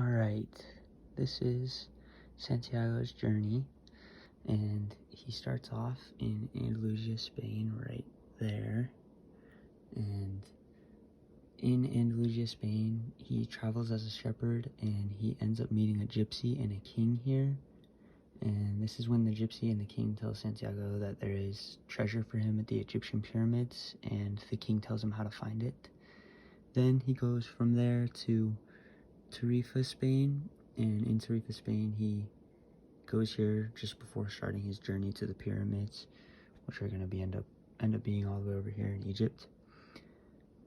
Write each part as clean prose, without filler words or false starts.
Alright, this is Santiago's journey, and he starts off in Andalusia, Spain, right there. And in Andalusia, Spain, he travels as a shepherd, and he ends up meeting a gypsy and a king here. And this is when the gypsy and the king tell Santiago that there is treasure for him at the Egyptian pyramids, and the king tells him how to find it. Then he goes from there to Tarifa, Spain, and in Tarifa, Spain, he goes here just before starting his journey to the pyramids, which are going to be end up being all the way over here in Egypt.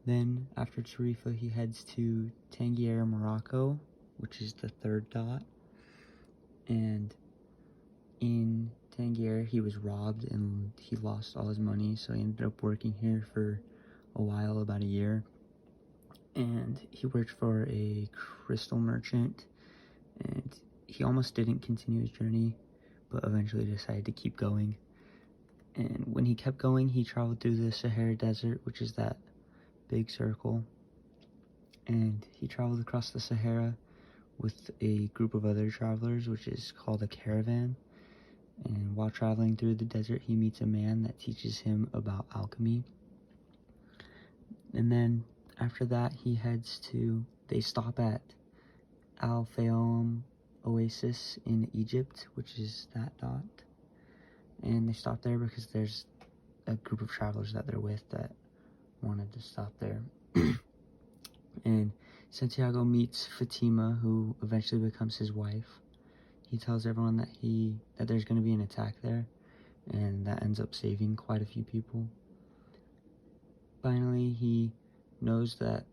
Then after Tarifa, he heads to Tangier, Morocco, which is the third dot. And in Tangier, he was robbed and he lost all his money, so he ended up working here for a while, about a year. And he worked for a crystal merchant, and he almost didn't continue his journey, but eventually decided to keep going. And when he kept going, he traveled through the Sahara Desert, which is that big circle, and he traveled across the Sahara with a group of other travelers, which is called a caravan. And while traveling through the desert, he meets a man that teaches him about alchemy. And then after that, they stop at Al Fayoum Oasis in Egypt, which is that dot. And they stop there because there's a group of travelers that they're with that wanted to stop there. And Santiago meets Fatima, who eventually becomes his wife. He tells everyone that there's going to be an attack there, and that ends up saving quite a few people. Finally, he knows that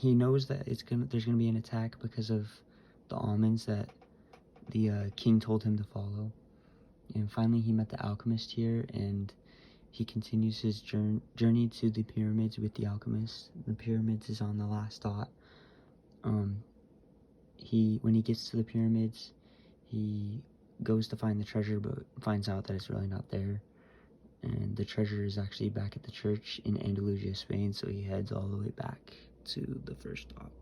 there's gonna be an attack because of the almonds that the king told him to follow. And finally, he met the alchemist here, and he continues his journey to the pyramids with the alchemist. The pyramids is on the last dot. When he gets to the pyramids, he goes to find the treasure, but finds out that it's really not there. And the treasure is actually back at the church in Andalusia, Spain, so he heads all the way back to the first dot.